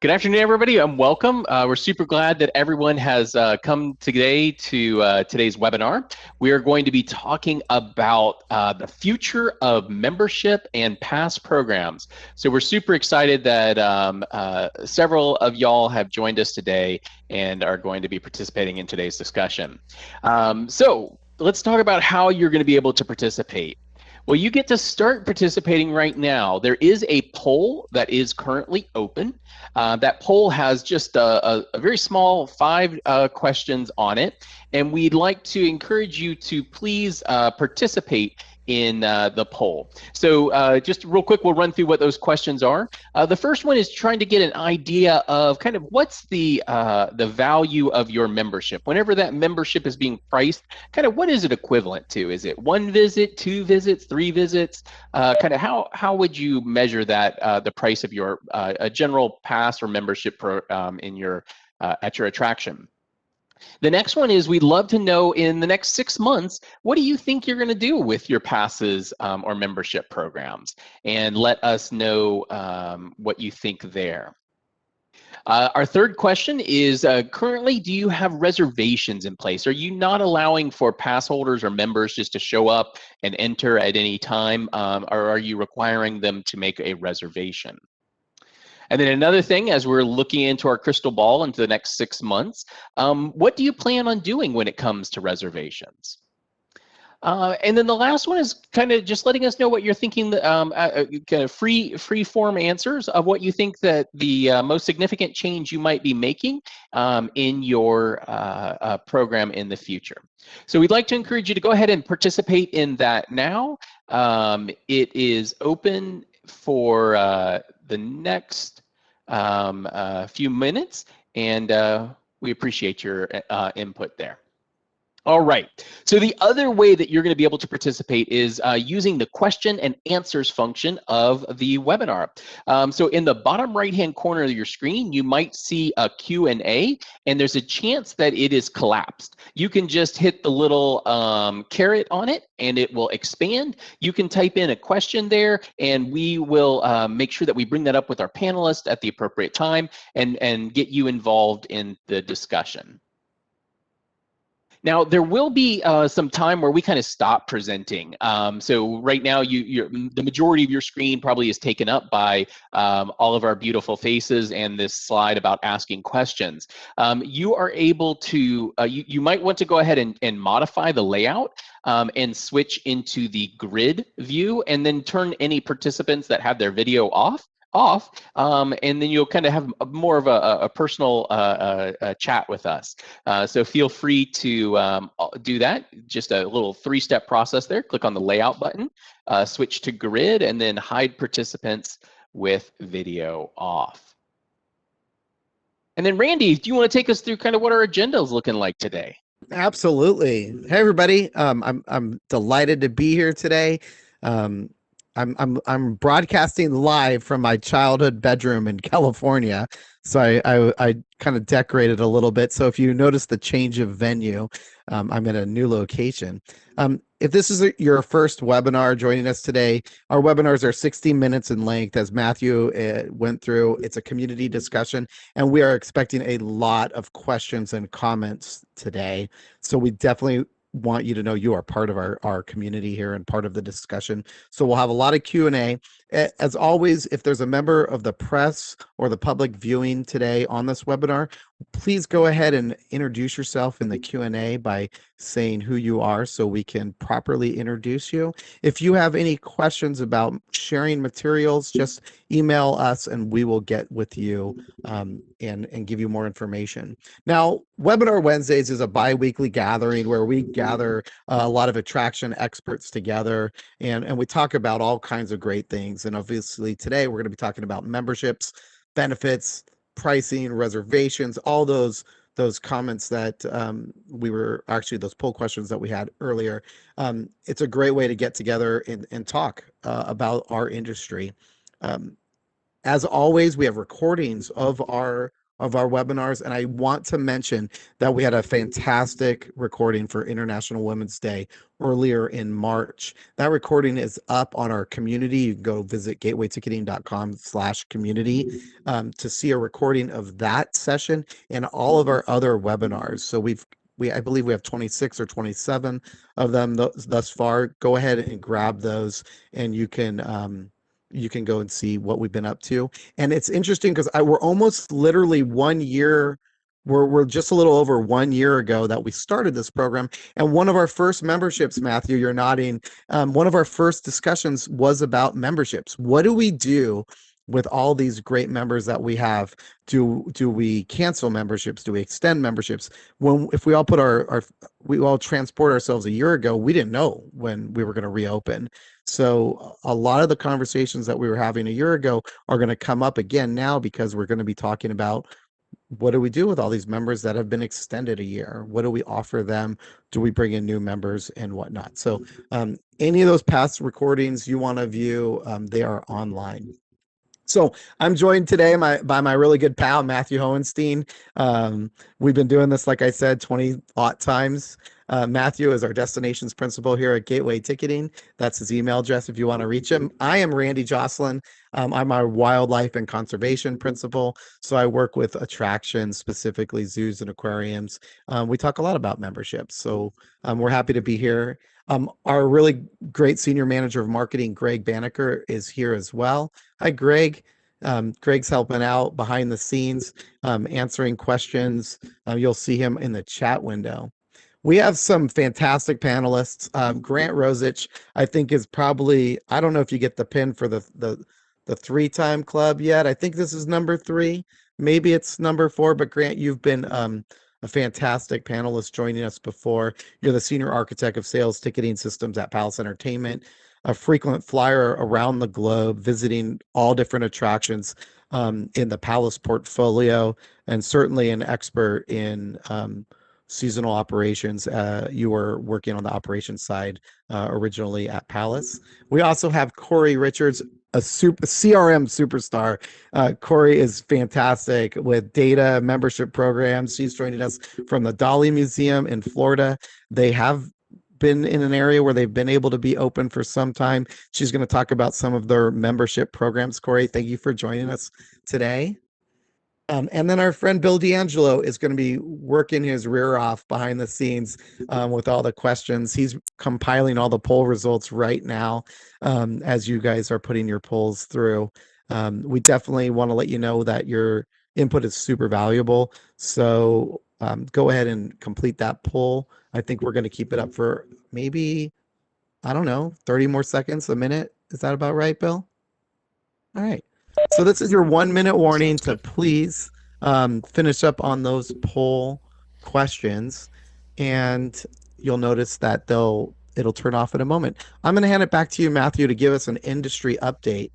Good afternoon, everybody, and welcome. We're super glad that everyone has come today to today's webinar. We are going to be talking about the future of membership and pass programs. So we're super excited that several of y'all have joined us today and are going to be participating in today's discussion. So let's talk about how you're going to be able to participate. Well, you get to start participating right now. There is a poll that is currently open. That poll has just a very small 5 questions on it, and we'd like to encourage you to please participate in the poll. So just real quick, we'll run through what those questions are. The first one is trying to get an idea of kind of what's the value of your membership. Whenever that membership is being priced, kind of what is it equivalent to? Is it 1 visit, 2 visits, 3 visits? Kind of how would you measure that the price of your a general pass or membership in your at your attraction? The next one is we'd love to know in the next 6 months, what do you think you're going to do with your passes or membership programs? And let us know what you think there. Our third question is currently, do you have reservations in place? Are you not allowing for pass holders or members just to show up and enter at any time? Or are you requiring them to make a reservation? And then another thing, as we're looking into our crystal ball into the next 6 months, what do you plan on doing when it comes to reservations? And then the last one is kind of just letting us know what you're thinking, kind of free form answers of what you think that the most significant change you might be making in your program in the future. So we'd like to encourage you to go ahead and participate in that now. It is open for the next few minutes, and we appreciate your input there. All right, so the other way that you're going to be able to participate is using the question and answers function of the webinar. So in the bottom right-hand corner of your screen, you might see a Q&A, and there's a chance that it is collapsed. You can just hit the little caret on it, and it will expand. You can type in a question there, and we will make sure that we bring that up with our panelists at the appropriate time and get you involved in the discussion. Now, there will be some time where we kind of stop presenting. So right now, the majority of your screen probably is taken up by all of our beautiful faces and this slide about asking questions. You are able to, you might want to go ahead and modify the layout and switch into the grid view, and then turn any participants that have their video off, and then you'll kind of have more of a personal chat with us. So feel free to do that. Just a little 3-step process there. Click on the layout button, switch to grid, and then hide participants with video off. And then Randy, do you want to take us through kind of what our agenda is looking like today? Absolutely. Hey everybody, I'm delighted to be here today. I'm broadcasting live from my childhood bedroom in California. So I kind of decorated a little bit. So if you notice the change of venue, I'm in a new location. If this is your first webinar joining us today, our webinars are 60 minutes in length, as Matthew went through. It's a community discussion, and we are expecting a lot of questions and comments today. So we definitely want you to know you are part of our community here and part of the discussion. So we'll have a lot of Q&A. As always, if there's a member of the press or the public viewing today on this webinar, please go ahead and introduce yourself in the Q&A by saying who you are so we can properly introduce you. If you have any questions about sharing materials, just email us and we will get with you and give you more information. Now, Webinar Wednesdays is a bi-weekly gathering where we gather a lot of attraction experts together and we talk about all kinds of great things. And obviously today we're going to be talking about memberships, benefits, pricing, reservations, all those comments that those poll questions that we had earlier. It's a great way to get together and talk about our industry. As always, we have recordings of our of our webinars. And I want to mention that we had a fantastic recording for International Women's Day earlier in March. That recording is up on our community. You can go visit gatewayticketing.com/community to see a recording of that session and all of our other webinars. So I believe we have 26 or 27 of them thus far. Go ahead and grab those, and you can go and see what we've been up to. And it's interesting because we're almost literally 1 year. We're just a little over 1 year ago that we started this program. And one of our first memberships, Matthew, you're nodding. One of our first discussions was about memberships. What do we do with all these great members that we have? Do we cancel memberships? Do we extend memberships? If we all put we all transport ourselves a year ago, we didn't know when we were going to reopen. So a lot of the conversations that we were having a year ago are going to come up again now, because we're going to be talking about, what do we do with all these members that have been extended a year? What do we offer them? Do we bring in new members and whatnot? So any of those past recordings you want to view, they are online. So I'm joined today by my really good pal, Matthew Hohenstein. We've been doing this, like I said, 20 odd times. Matthew is our destinations principal here at Gateway Ticketing. That's his email address if you want to reach him. I am Randy Jocelyn. I'm our wildlife and conservation principal. So I work with attractions, specifically zoos and aquariums. We talk a lot about memberships. So we're happy to be here. Our really great senior manager of marketing, Greg Banneker, is here as well. Hi, Greg. Greg's helping out behind the scenes, answering questions. You'll see him in the chat window. We have some fantastic panelists. Grant Rosich, I think, is probably, I don't know if you get the pin for the 3-time club yet. I think this is number 3. Maybe it's number 4, but Grant, you've been a fantastic panelist joining us before. You're the senior architect of sales ticketing systems at Palace Entertainment, a frequent flyer around the globe, visiting all different attractions in the Palace portfolio, and certainly an expert in seasonal operations. You were working on the operations side originally at Palace. We also have Corey Richards, a CRM superstar. Corey is fantastic with data membership programs. She's joining us from the Dolly Museum in Florida. They have been in an area where they've been able to be open for some time. She's going to talk about some of their membership programs. Corey, thank you for joining us today. And then our friend Bill D'Angelo is going to be working his rear off behind the scenes with all the questions. He's compiling all the poll results right now as you guys are putting your polls through. We definitely want to let you know that your input is super valuable. So go ahead and complete that poll. I think we're going to keep it up for maybe, I don't know, 30 more seconds, a minute. Is that about right, Bill? All right. So this is your 1-minute warning to please finish up on those poll questions, and you'll notice that it'll turn off in a moment. I'm going to hand it back to you, Matthew, to give us an industry update.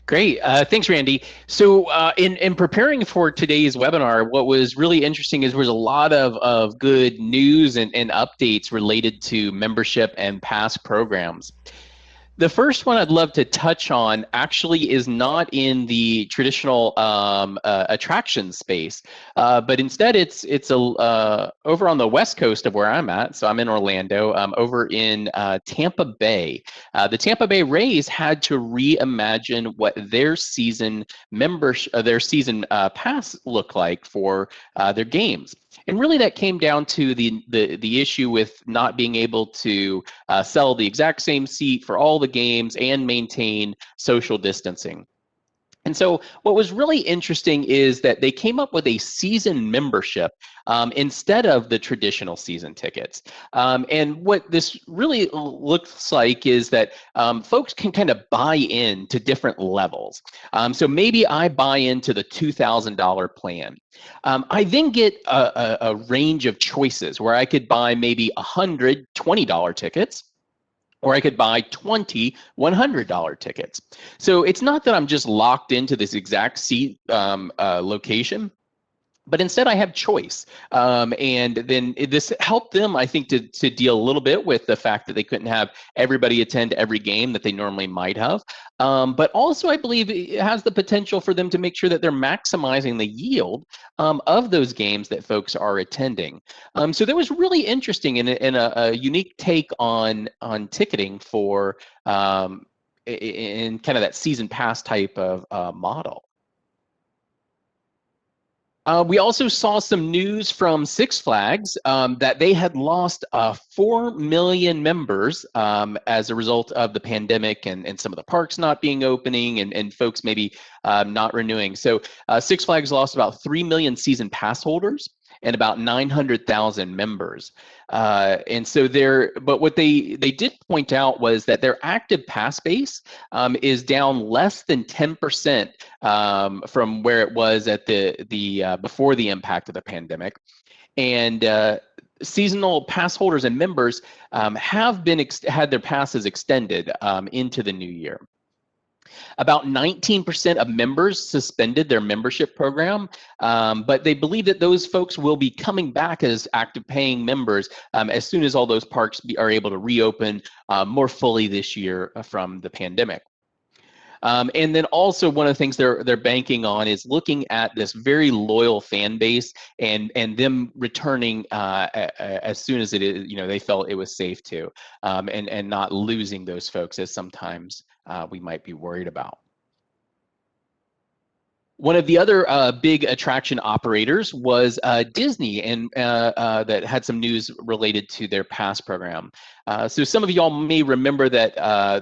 Great. Thanks, Randy. So in preparing for today's webinar, what was really interesting is there was a lot of good news and updates related to membership and pass programs. The first one I'd love to touch on actually is not in the traditional attraction space, but instead it's over on the west coast of where I'm at. So I'm in Orlando, over in Tampa Bay. The Tampa Bay Rays had to reimagine what their season pass looked like for their games. And really that came down to the issue with not being able to sell the exact same seat for all the games and maintain social distancing. And so what was really interesting is that they came up with a season membership instead of the traditional season tickets. And what this really looks like is that folks can kind of buy in to different levels. So maybe I buy into the $2,000 plan. I then get a range of choices where I could buy maybe $120 tickets, or I could buy 20 $100 tickets. So it's not that I'm just locked into this exact seat location. but instead I have choice. And then this helped them, I think, to deal a little bit with the fact that they couldn't have everybody attend every game that they normally might have. But also, I believe it has the potential for them to make sure that they're maximizing the yield of those games that folks are attending. So that was really interesting and a unique take on ticketing for in kind of that season pass type of model. We also saw some news from Six Flags that they had lost 4 million members as a result of the pandemic and some of the parks not being opening and folks maybe not renewing. So Six Flags lost about 3 million season pass holders and about 900,000 members. And so but what they did point out was that their active pass base is down less than 10% from where it was at the before the impact of the pandemic. And seasonal pass holders and members have had their passes extended into the new year. About 19% of members suspended their membership program, but they believe that those folks will be coming back as active paying members as soon as all those parks are able to reopen more fully this year from the pandemic. And then also one of the things they're banking on is looking at this very loyal fan base and them returning as soon as it is, they felt it was safe to, and not losing those folks as sometimes we might be worried about. One of the other big attraction operators was Disney, and that had some news related to their pass program. So some of y'all may remember that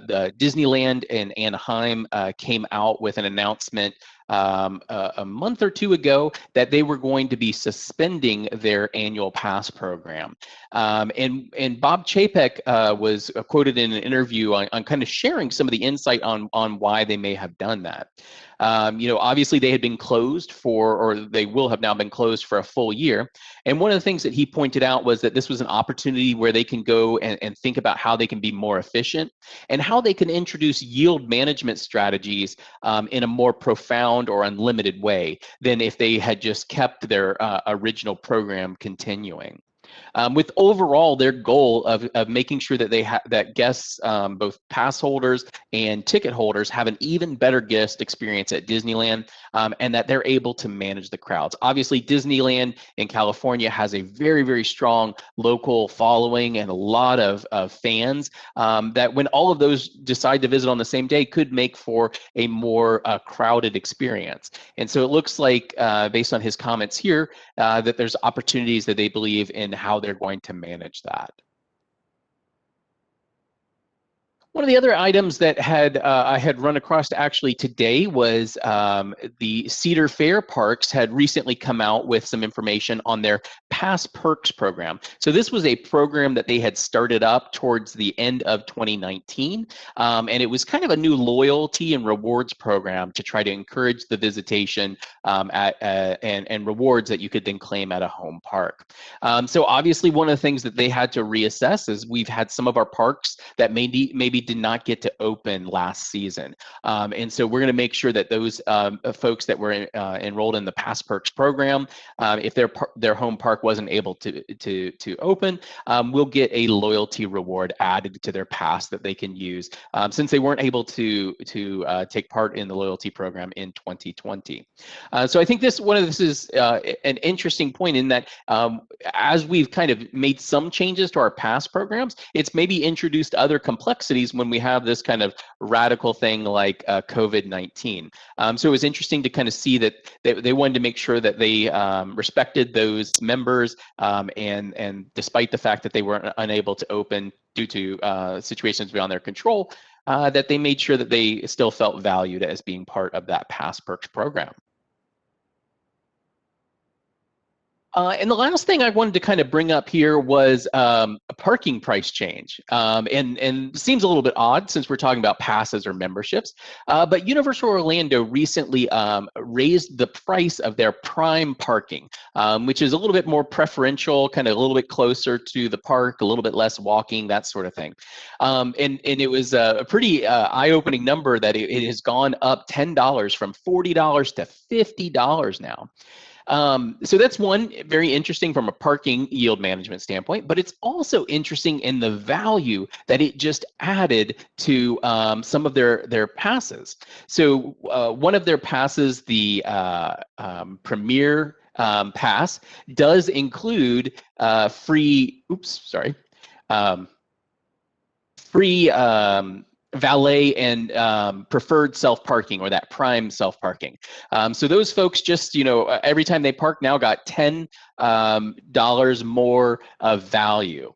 the Disneyland in Anaheim came out with an announcement a month or two ago that they were going to be suspending their annual pass program. And Bob Chapek was quoted in an interview on kind of sharing some of the insight on why they may have done that. Obviously they had been closed or they will have now been closed for a full year. And one of the things that he pointed out was that this was an opportunity where they can go and think about how they can be more efficient and how they can introduce yield management strategies in a more profound or unlimited way than if they had just kept their original program continuing. With overall their goal of making sure that that guests, both pass holders and ticket holders, have an even better guest experience at Disneyland, and that they're able to manage the crowds. Obviously, Disneyland in California has a very, very strong local following and a lot of fans that when all of those decide to visit on the same day could make for a more crowded experience. And so it looks like, based on his comments here, that there's opportunities that they believe in how they're going to manage that. One of the other items that I had run across actually today was the Cedar Fair parks had recently come out with some information on their Pass Perks program. So this was a program that they had started up towards the end of 2019, and it was kind of a new loyalty and rewards program to try to encourage the visitation and rewards that you could then claim at a home park. So obviously one of the things that they had to reassess is we've had some of our parks that maybe did not get to open last season. And so we're going to make sure that those folks that were enrolled in the Pass Perks program, if their home park wasn't able to open, will get a loyalty reward added to their pass that they can use since they weren't able to take part in the loyalty program in 2020. So I think this is an interesting point in that as we've kind of made some changes to our pass programs, it's maybe introduced other complexities when we have this kind of radical thing like COVID-19. So it was interesting to kind of see that they wanted to make sure that they respected those members, and despite the fact that they weren't unable to open due to situations beyond their control, that they made sure that they still felt valued as being part of that Pass Perks program. And the last thing I wanted to kind of bring up here was a parking price change. And seems a little bit odd since we're talking about passes or memberships, but Universal Orlando recently raised the price of their prime parking, which is a little bit more preferential, kind of a little bit closer to the park, a little bit less walking, that sort of thing. And it was a pretty eye-opening number that it has gone up $10 from $40 to $50 now. So that's one very interesting from a parking yield management standpoint, but it's also interesting in the value that it just added to some of their passes. So one of their passes, the Premier Pass, does include free. Oops, sorry. Free valet and preferred self-parking, or that prime self-parking. So those folks just, every time they park now got $10 more of value.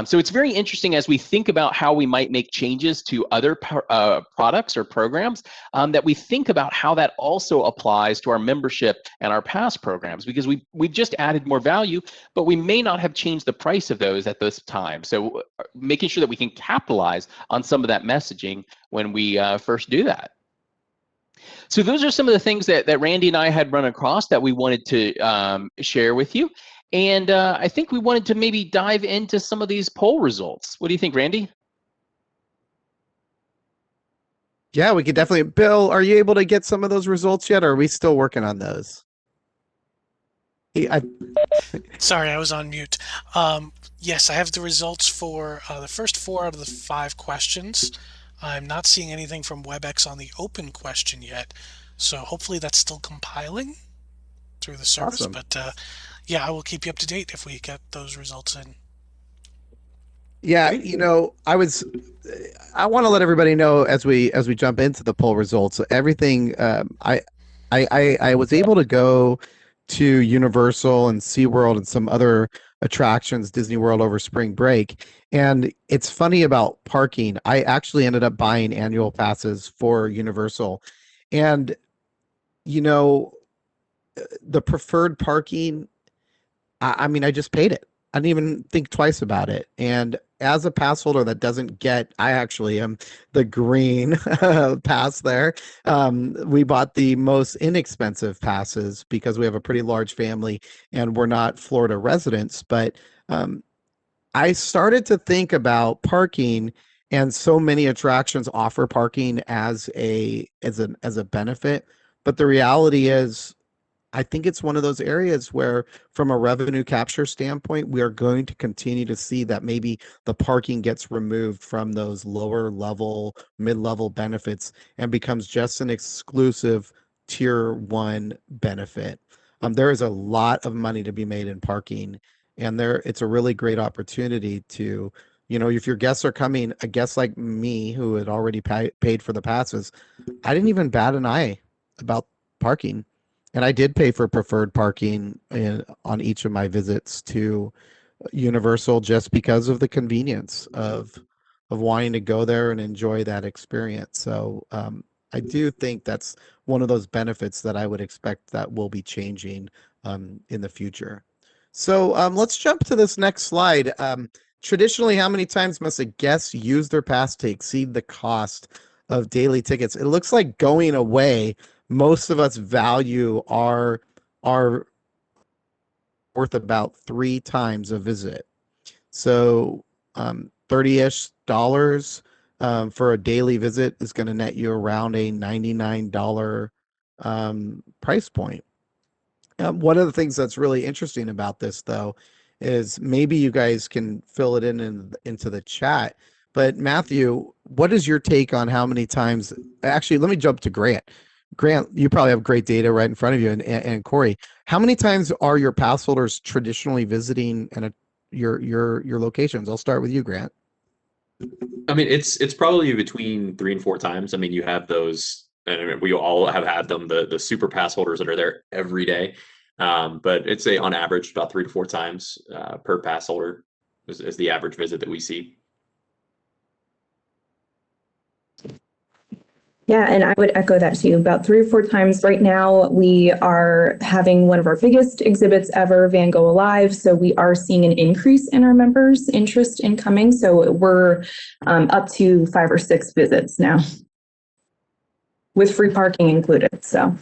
So it's very interesting as we think about how we might make changes to other products or programs, that we think about how that also applies to our membership and our pass programs, because we've just added more value, but we may not have changed the price of those at this time. So making sure that we can capitalize on some of that messaging when we first do that. So those are some of the things that Randy and I had run across that we wanted to share with you. And I think we wanted to maybe dive into some of these poll results. What do you think, Randy? Yeah, we could definitely. Bill, are you able to get some of those results yet, or are we still working on those? Sorry, I was on mute. Yes, I have the results for the first 4 out of the 5 questions. I'm not seeing anything from WebEx on the open question yet, so hopefully that's still compiling through the service. Awesome. But yeah, I will keep you up to date if we get those results in. Yeah, I want to let everybody know as we jump into the poll results, everything. I was able to go to Universal and SeaWorld and some other attractions, Disney World, over spring break. And it's funny about parking. I actually ended up buying annual passes for Universal. And, the preferred parking, I mean, I just paid it. I didn't even think twice about it. And as a pass holder that doesn't get, I actually am the green pass there. We bought the most inexpensive passes because we have a pretty large family and we're not Florida residents. But I started to think about parking, and so many attractions offer parking as a benefit. But the reality is, I think it's one of those areas where, from a revenue capture standpoint, we are going to continue to see that maybe the parking gets removed from those lower level, mid-level benefits and becomes just an exclusive tier 1 benefit. There is a lot of money to be made in parking, and it's a really great opportunity to, if your guests are coming, a guest like me who had already paid for the passes, I didn't even bat an eye about parking. And I did pay for preferred parking on each of my visits to Universal, just because of the convenience of wanting to go there and enjoy that experience. So I do think that's one of those benefits that I would expect that will be changing in the future. So let's jump to this next slide. Traditionally, how many times must a guest use their pass to exceed the cost of daily tickets? It looks like going away, most of us value our worth about 3 times a visit. So 30-ish dollars for a daily visit is going to net you around a $99 price point. One of the things that's really interesting about this, though, is maybe you guys can fill it into the chat. But Matthew, what is your take on how many times? Actually, let me jump to Grant. Grant, you probably have great data right in front of you, and Corey, how many times are your pass holders traditionally visiting your locations? I'll start with you, Grant. I mean, it's probably between 3 and 4 times. I mean, you have those, and we all have had them, the super pass holders that are there every day. But it's on average about 3 to 4 times per pass holder is the average visit that we see. Yeah, and I would echo that too. About 3 or 4 times right now, we are having one of our biggest exhibits ever, Van Gogh Alive. So we are seeing an increase in our members' interest in coming. So we're up to 5 or 6 visits now, with free parking included. So.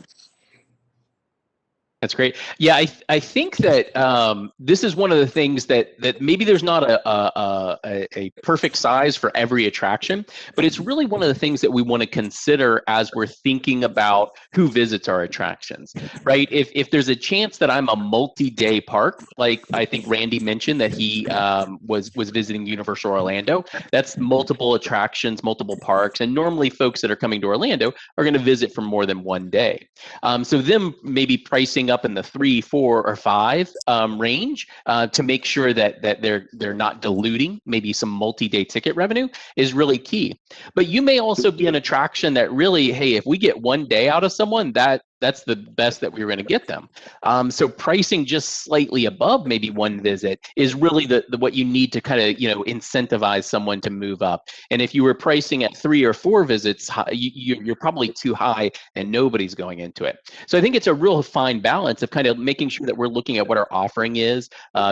That's great. Yeah, I think that this is one of the things that maybe there's not a perfect size for every attraction, but it's really one of the things that we want to consider as we're thinking about who visits our attractions, right? If there's a chance that I'm a multi-day park, like I think Randy mentioned that he was visiting Universal Orlando, that's multiple attractions, multiple parks, and normally folks that are coming to Orlando are going to visit for more than one day. So them maybe pricing up in the 3, 4, or 5 range to make sure that they're not diluting maybe some multi-day ticket revenue is really key. But you may also be an attraction that really, hey, if we get one day out of someone, that's the best that we were going to get them. So pricing just slightly above maybe one visit is really the what you need to kind of incentivize someone to move up. And if you were pricing at 3 or 4 visits, you're probably too high and nobody's going into it. So I think it's a real fine balance of kind of making sure that we're looking at what our offering is.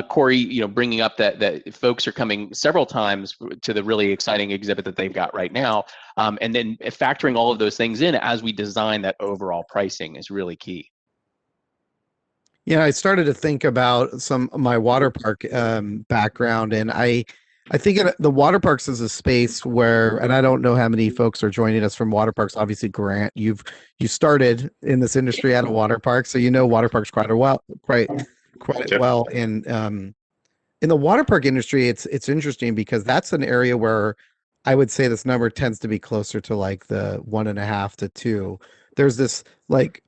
Corey, bringing up that folks are coming several times to the really exciting exhibit that they've got right now. And then factoring all of those things in as we design that overall pricing is really key. Yeah, I started to think about some of my water park background, and I think the water parks is a space where, and I don't know how many folks are joining us from water parks. Obviously, Grant, you started in this industry at a water park, so you know water parks quite well. In the water park industry, it's interesting because that's an area where I would say this number tends to be closer to like the 1.5 to 2. There's this like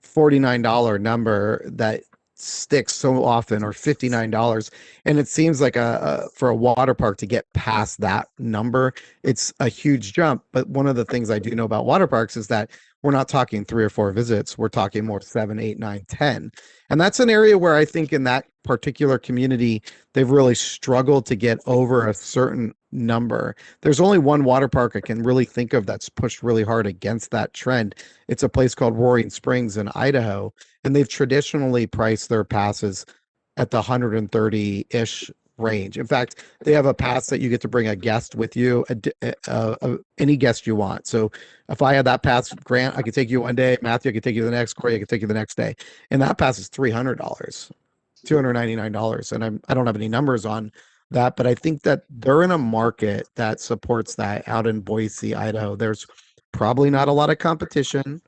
$49 number that sticks so often, or $59, and it seems like for a water park to get past that number, it's a huge jump. But one of the things I do know about water parks is that we're not talking 3 or 4 visits, we're talking more 7, 8, 9, 10. And that's an area where I think in that particular community they've really struggled to get over a certain number. There's only one water park I can really think of that's pushed really hard against that trend. It's a place called Roaring Springs in Idaho, and they've traditionally priced their passes at the 130-ish range. In fact, they have a pass that you get to bring a guest with you, any guest you want. So if I had that pass, Grant, I could take you one day, Matthew, I could take you the next, Corey, I could take you the next day. And that pass is $300, $299. And I don't have any numbers on that, but I think that they're in a market that supports that out in Boise, Idaho. There's probably not a lot of competition,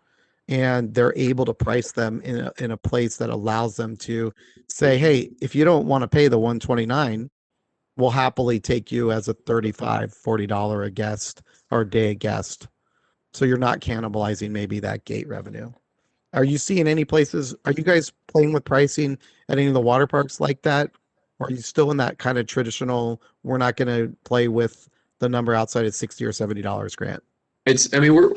and they're able to price them in a place that allows them to say, hey, if you don't want to pay the $129, we'll happily take you as a $35, $40 a guest or a day guest. So you're not cannibalizing maybe that gate revenue. Are you seeing any places? Are you guys playing with pricing at any of the water parks like that? Or are you still in that kind of traditional, we're not going to play with the number outside at $60 or $70, Grant?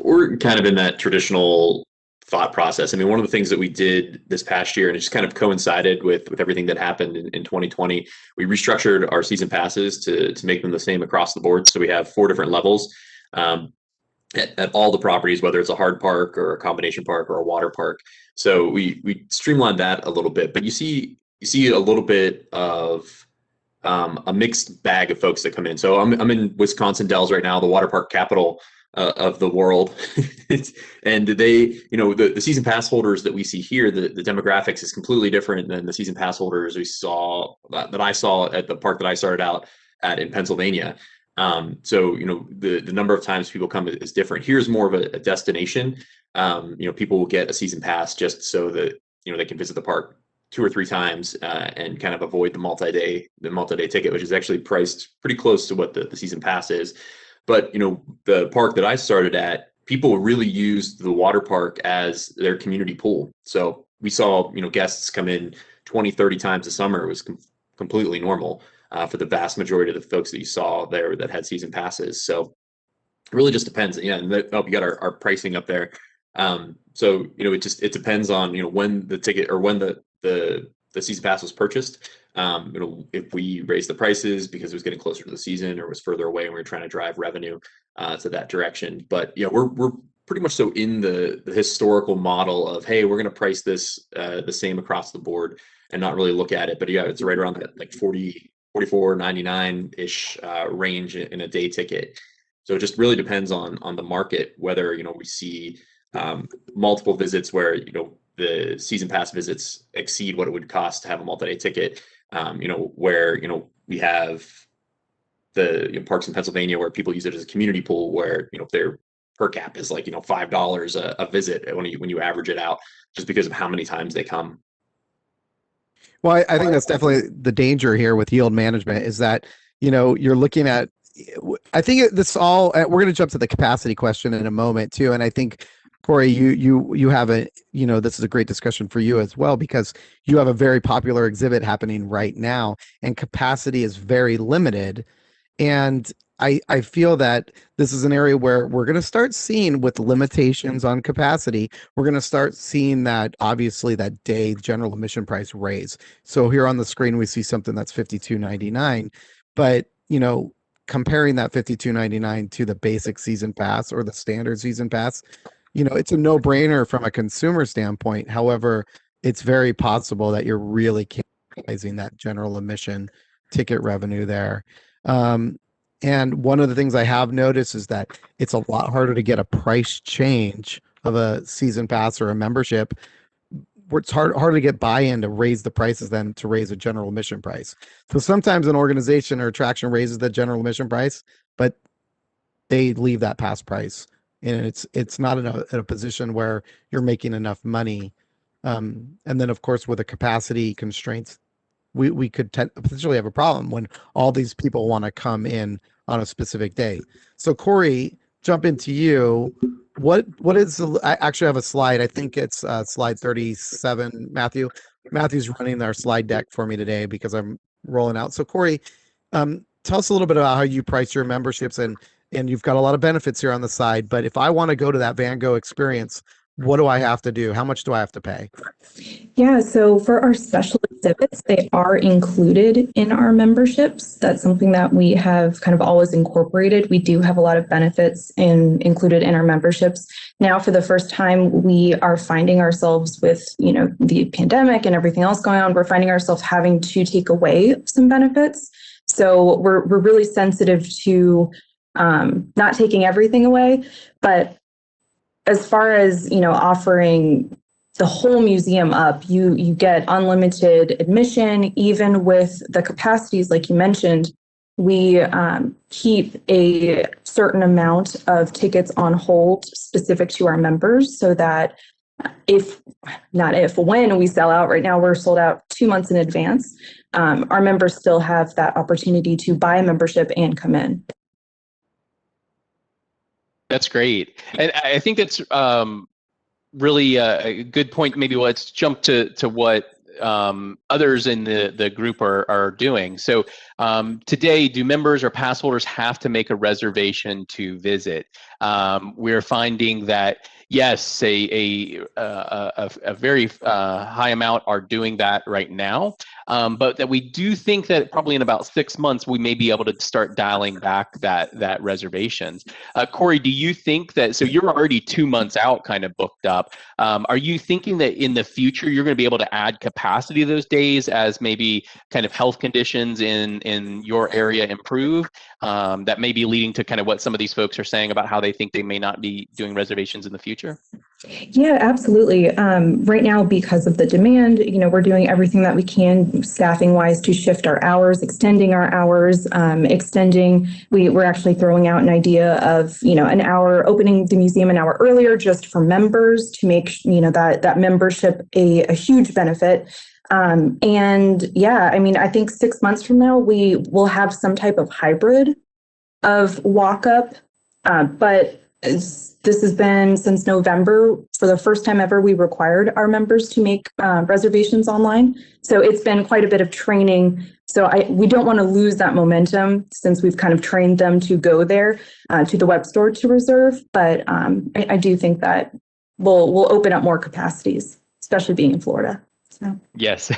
We're kind of in that traditional thought process. I mean, one of the things that we did this past year, and it just kind of coincided with everything that happened in 2020, we restructured our season passes to make them the same across the board. So we have 4 different levels at all the properties, whether it's a hard park or a combination park or a water park. So we streamlined that a little bit, but you see a little bit of a mixed bag of folks that come in. So I'm in Wisconsin Dells right now, the water park capital of the world. And they, the season pass holders that we see here, the demographics is completely different than the season pass holders we saw that I saw at the park that I started out at in Pennsylvania. So the number of times people come is different. Here's more of a destination. People will get a season pass just so that they can visit the park 2 or 3 times and kind of avoid the multi-day ticket, which is actually priced pretty close to what the season pass is. But the park that I started at, people really used the water park as their community pool. So we saw guests come in 20, 30 times a summer. It was completely normal for the vast majority of the folks that you saw there that had season passes. So it really just depends. Yeah, and we got our pricing up there. So it depends on when the ticket or when the season pass was purchased. If we raised the prices because it was getting closer to the season or was further away and we were trying to drive revenue to that direction. But we're pretty much so in the historical model of, hey, we're going to price this the same across the board and not really look at it. But it's right around that like 40, 44, 99 ish range in a day ticket. So it just really depends on the market, whether we see multiple visits where, the season pass visits exceed what it would cost to have a multi-day ticket. Where, we have the parks in Pennsylvania where people use it as a community pool where, their per cap is like, $5 a visit when you average it out, just because of how many times they come. Well, I think that's definitely the danger here with yield management is that, you're looking at, I think this all, we're going to jump to the capacity question in a moment too. And I think, Corey, you have this is a great discussion for you as well, because you have a very popular exhibit happening right now and capacity is very limited. And I feel that this is an area where we're going to start seeing, with limitations on capacity, we're going to start seeing that, obviously, that day general admission price raise. So here on the screen, we see something that's $52.99, but, comparing that $52.99 to the basic season pass or the standard season pass, it's a no-brainer from a consumer standpoint. However, it's very possible that you're really cannibalizing that general admission ticket revenue there. And one of the things I have noticed is that it's a lot harder to get a price change of a season pass or a membership. It's harder to get buy-in to raise the prices than to raise a general admission price. So sometimes an organization or attraction raises the general admission price, but they leave that pass price, and it's not in a position where you're making enough money. And then, of course, with the capacity constraints, we could potentially have a problem when all these people want to come in on a specific day. So Corey, jump into you. What is I actually have a slide. I think it's slide 37. Matthew's running our slide deck for me today because I'm rolling out. So Corey, tell us a little bit about how you price your memberships, and you've got a lot of benefits here on the side. But if I want to go to that Van Gogh experience, what do I have to do? How much do I have to pay? Yeah, so for our special exhibits, they are included in our memberships. That's something that we have kind of always incorporated. We do have a lot of benefits included in our memberships. Now, for the first time, we are finding ourselves with, the pandemic and everything else going on, we're finding ourselves having to take away some benefits. So we're really sensitive to not taking everything away, but as far as, offering the whole museum up, you get unlimited admission, even with the capacities, like you mentioned. We keep a certain amount of tickets on hold specific to our members so that when we sell out, right now we're sold out 2 months in advance, our members still have that opportunity to buy a membership and come in. That's great. And I think that's really a good point. Maybe let's jump to what others in the group are doing. So today, do members or pass holders have to make a reservation to visit? We're finding that yes, a very high amount are doing that right now, but that we do think that probably in about 6 months we may be able to start dialing back that reservations. Corey, do you think that, so you're already 2 months out kind of booked up, are you thinking that in the future you're going to be able to add capacity those days as maybe kind of health conditions in your area improve, that may be leading to kind of what some of these folks are saying about how they think they may not be doing reservations in the future? Yeah, absolutely. Right now, because of the demand, we're doing everything that we can staffing wise to shift our hours, extending our hours, we're actually throwing out an idea of, an hour, opening the museum an hour earlier just for members to make, that membership a huge benefit. And yeah, I think 6 months from now, we will have some type of hybrid of walk up, but this has been since November. For the first time ever, we required our members to make reservations online. So it's been quite a bit of training. So we don't want to lose that momentum since we've kind of trained them to go there to the web store to reserve. But I do think that we'll open up more capacities, especially being in Florida. So. Yes.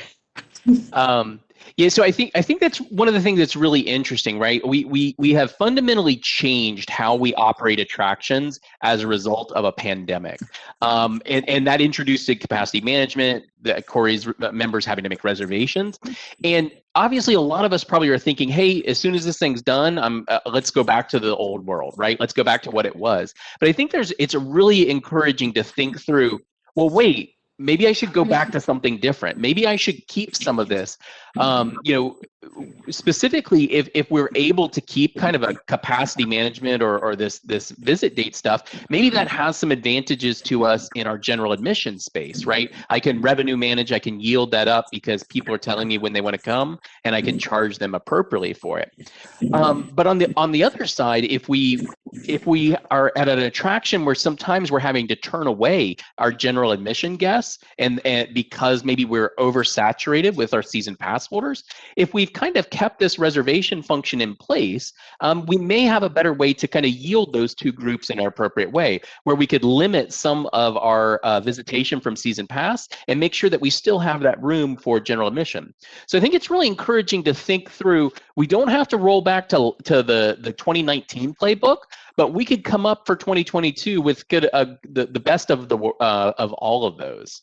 Yeah, so I think that's one of the things that's really interesting, right? We have fundamentally changed how we operate attractions as a result of a pandemic, and that introduced a capacity management. That Corey's members having to make reservations, and obviously a lot of us probably are thinking, hey, as soon as this thing's done, let's go back to the old world, right? Let's go back to what it was. But I think it's really encouraging to think through. Well, wait. Maybe I should go back to something different. Maybe I should keep some of this. You know, specifically if we're able to keep kind of a capacity management or this visit date stuff, maybe that has some advantages to us in our general admission space, right? I can revenue manage, I can yield that up because people are telling me when they want to come, and I can charge them appropriately for it. But on the other side, if we are at an attraction where sometimes we're having to turn away our general admission guests, and because maybe we're oversaturated with our season pass holders, if we've kind of kept this reservation function in place, we may have a better way to kind of yield those two groups in an appropriate way, where we could limit some of our visitation from season pass and make sure that we still have that room for general admission. So I think it's really encouraging to think through. We don't have to roll back to the 2019 playbook, but we could come up for 2022 with the best of all of those.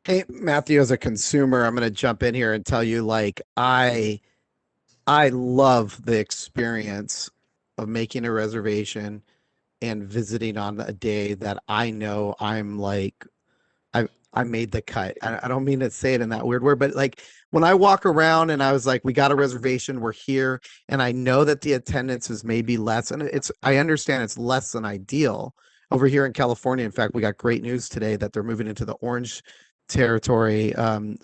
Hey, Matthew, as a consumer, I'm going to jump in here and tell you, like, I love the experience of making a reservation and visiting on a day that I know I'm like, I made the cut. I don't mean to say it in that weird word, but like when I walk around and I was like, we got a reservation, we're here, and I know that the attendance is maybe less, and I understand it's less than ideal over here in California. In fact, we got great news today that they're moving into the orange territory,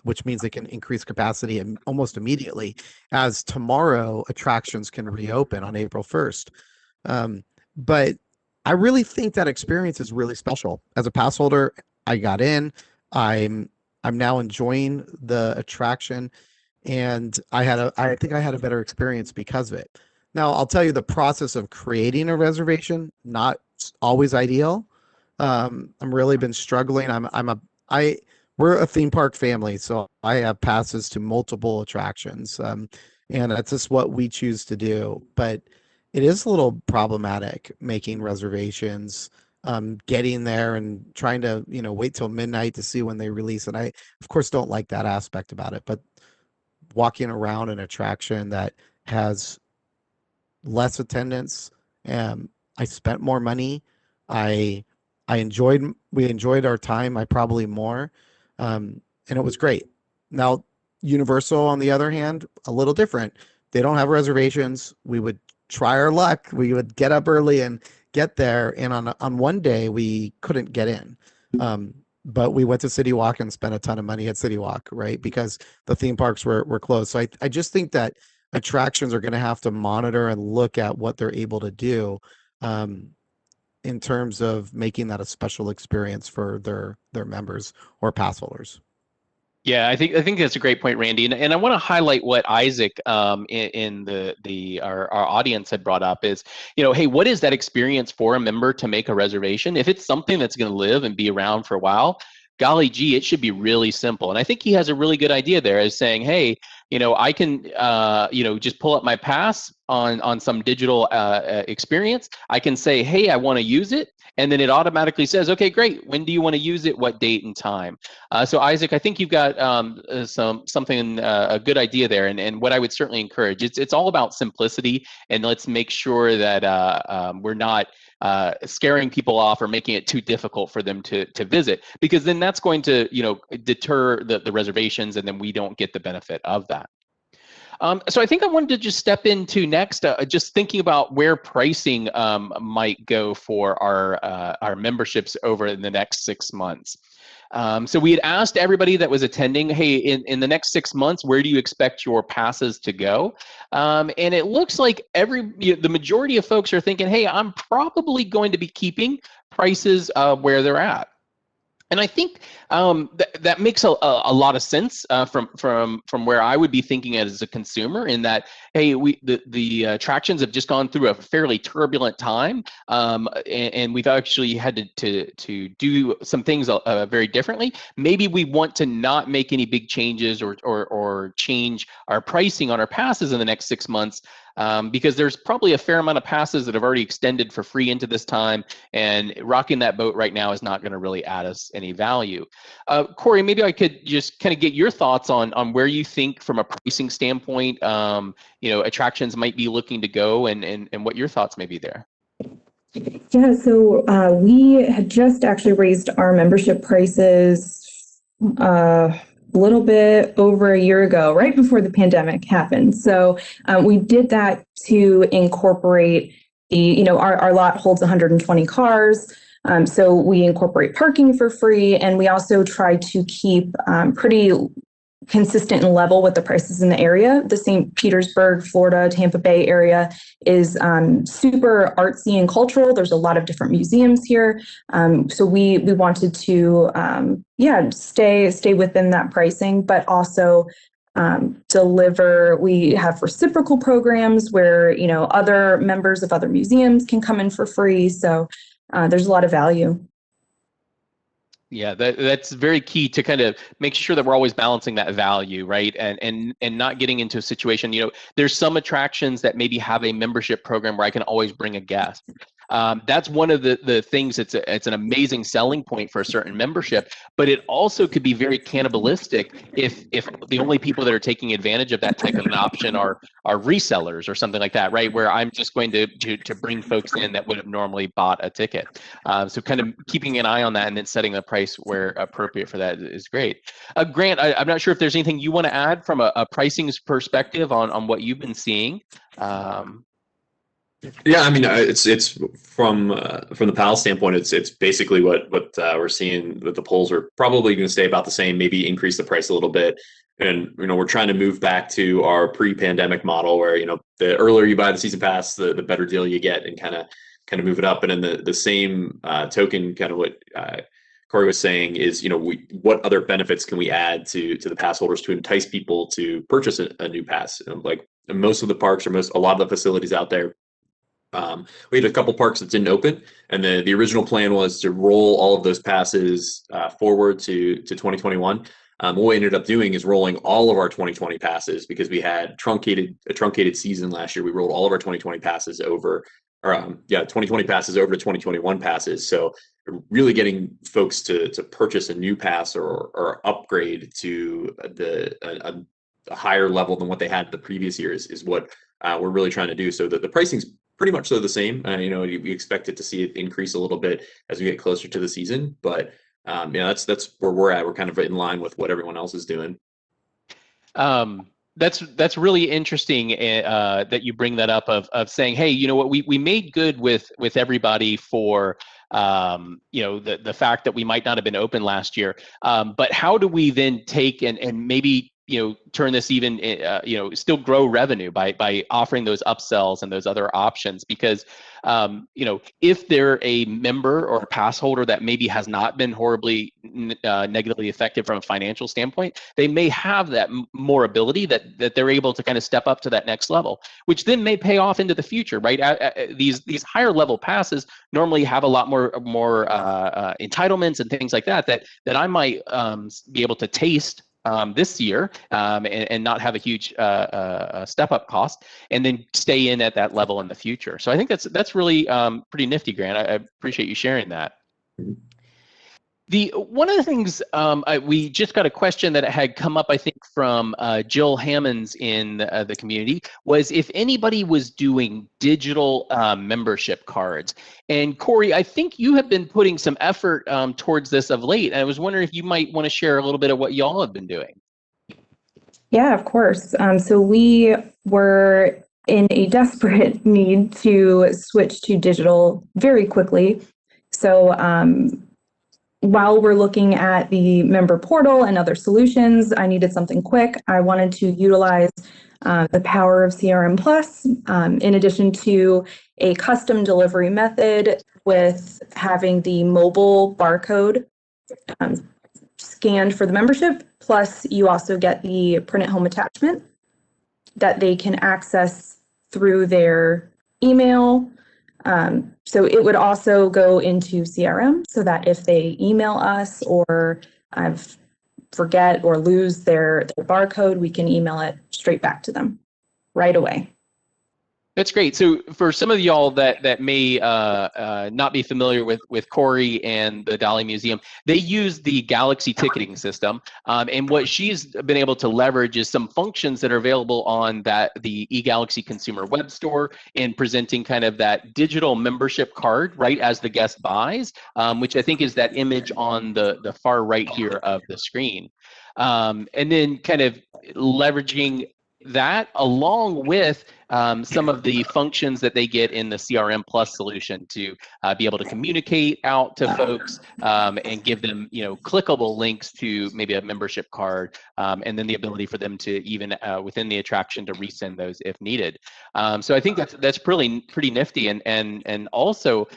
which means they can increase capacity almost immediately, as tomorrow attractions can reopen on April 1st. But I really think that experience is really special. As a pass holder, I got in. I'm now enjoying the attraction, and I think I had a better experience because of it. Now, I'll tell you, the process of creating a reservation, not always ideal. I'm really been struggling. We're a theme park family, so I have passes to multiple attractions, and that's just what we choose to do. But it is a little problematic making reservations, getting there and trying to, wait till midnight to see when they release. And I, of course, don't like that aspect about it. But walking around an attraction that has less attendance, I spent more money. We enjoyed our time. I probably more. And it was great. Now, Universal, on the other hand, a little different. They don't have reservations. We would try our luck. We would get up early and get there. And on one day, we couldn't get in. But we went to City Walk and spent a ton of money at City Walk, right? Because the theme parks were closed. So I just think that attractions are going to have to monitor and look at what they're able to do, in terms of making that a special experience for their members or pass holders. Yeah, I think that's a great point, Randy, and I want to highlight what Isaac in our audience had brought up is, hey, what is that experience for a member to make a reservation? If it's something that's going to live and be around for a while, golly gee, it should be really simple. And I think he has a really good idea there, is saying, hey, I can just pull up my pass on some digital experience. I can say, hey, I want to use it, and then it automatically says, okay, great. When do you want to use it? What date and time? So Isaac, I think you've got a good idea there, and what I would certainly encourage, it's all about simplicity, and let's make sure that we're not scaring people off or making it too difficult for them to visit, because then that's going to deter the reservations, and then we don't get the benefit of that. So I think I wanted to just step into next, just thinking about where pricing might go for our memberships over the next 6 months. So we had asked everybody that was attending, hey, in the next 6 months, where do you expect your passes to go? And it looks like the majority of folks are thinking, hey, I'm probably going to be keeping prices where they're at. And I think that makes a lot of sense from where I would be thinking as a consumer. In that, hey, the attractions have just gone through a fairly turbulent time, and we've actually had to do some things very differently. Maybe we want to not make any big changes or change our pricing on our passes in the next 6 months. Because there's probably a fair amount of passes that have already extended for free into this time, and rocking that boat right now is not going to really add us any value. Corey, maybe I could just kind of get your thoughts on where you think, from a pricing standpoint, attractions might be looking to go, and what your thoughts may be there. Yeah, so we had just actually raised our membership prices a little bit over a year ago, right before the pandemic happened. So we did that to incorporate our lot holds 120 cars. So we incorporate parking for free, and we also try to keep pretty consistent and level with the prices in the area. The St. Petersburg, Florida, Tampa Bay area is super artsy and cultural. There's a lot of different museums here. So we wanted to, stay within that pricing, but also deliver. We have reciprocal programs where, other members of other museums can come in for free. So there's a lot of value. Yeah, that's very key to kind of make sure that we're always balancing that value, right? And not getting into a situation, there's some attractions that maybe have a membership program where I can always bring a guest. That's one of the things. It's an amazing selling point for a certain membership, but it also could be very cannibalistic if the only people that are taking advantage of that type of an option are resellers or something like that, right? Where I'm just going to bring folks in that would have normally bought a ticket. So kind of keeping an eye on that and then setting the price where appropriate for that is great. Grant, I'm not sure if there's anything you want to add from a pricing perspective on what you've been seeing. Yeah, I mean, it's from the PAL standpoint, it's basically what we're seeing. That the polls are probably going to stay about the same, maybe increase the price a little bit. And we're trying to move back to our pre-pandemic model, where the earlier you buy the season pass, the better deal you get, and kind of move it up. And in the same token, kind of what Corey was saying is, what other benefits can we add to the pass holders to entice people to purchase a new pass? Like most of the parks, or a lot of the facilities out there. We had a couple parks that didn't open, and the original plan was to roll all of those passes forward to 2021. What we ended up doing is rolling all of our 2020 passes, because we had a truncated season last year. We rolled all of our 2020 passes over, 2020 passes over to 2021 passes. So really getting folks to purchase a new pass or upgrade to a higher level than what they had the previous years is what we're really trying to do. So the pricing's pretty much so the same. We expect it to see it increase a little bit as we get closer to the season, but that's where we're at. We're kind of in line with what everyone else is doing. That's really interesting that you bring that up of saying, hey, you know what, we made good with everybody for the fact that we might not have been open last year, but how do we then take and maybe turn this even, still grow revenue by offering those upsells and those other options? Because, if they're a member or a pass holder that maybe has not been horribly negatively affected from a financial standpoint, they may have that more ability that they're able to kind of step up to that next level, which then may pay off into the future, right? These higher level passes normally have a lot more entitlements and things like that I might be able to taste this year and not have a huge step up cost, and then stay in at that level in the future. So I think that's really pretty nifty, Grant. I appreciate you sharing that. One of the things we just got a question that had come up, I think, from Jill Hammonds in the community, was if anybody was doing digital membership cards. And Corey, I think you have been putting some effort towards this of late. And I was wondering if you might want to share a little bit of what y'all have been doing. Yeah, of course. So we were in a desperate need to switch to digital very quickly. So while we're looking at the member portal and other solutions, I needed something quick. I wanted to utilize the power of CRM Plus, in addition to a custom delivery method with having the mobile barcode scanned for the membership. Plus, you also get the print at home attachment that they can access through their email. So it would also go into CRM so that if they email us or forget or lose their barcode, we can email it straight back to them right away. That's great. So for some of y'all that may not be familiar with Corey and the Dolly Museum, they use the Galaxy ticketing system, and what she's been able to leverage is some functions that are available on the eGalaxy Consumer Web Store in presenting kind of that digital membership card right as the guest buys, which I think is that image on the far right here of the screen, and then kind of leveraging that along with some of the functions that they get in the CRM Plus solution to be able to communicate out to folks and give them, clickable links to maybe a membership card, and then the ability for them to even within the attraction to resend those if needed. So I think that's pretty nifty and also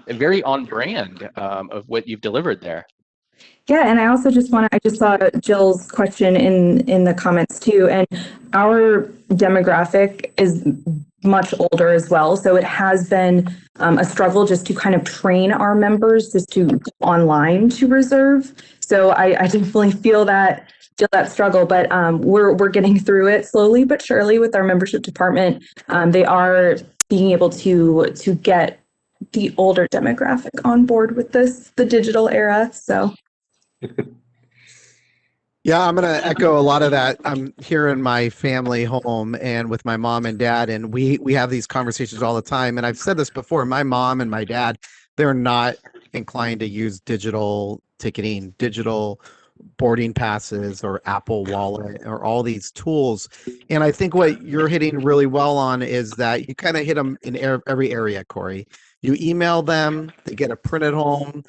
very on brand of what you've delivered there. Yeah, and I also I just saw Jill's question in the comments too, and our demographic is much older as well, so it has been a struggle just to kind of train our members just to go online to reserve. So I definitely feel that struggle, but we're getting through it slowly but surely with our membership department. They are being able to get the older demographic on board with the digital era. So. Yeah, I'm going to echo a lot of that. I'm here in my family home and with my mom and dad, and we have these conversations all the time. And I've said this before, my mom and my dad, they're not inclined to use digital ticketing, digital boarding passes or Apple Wallet or all these tools. And I think what you're hitting really well on is that you kind of hit them in every area, Corey. You email them, they get a print at home.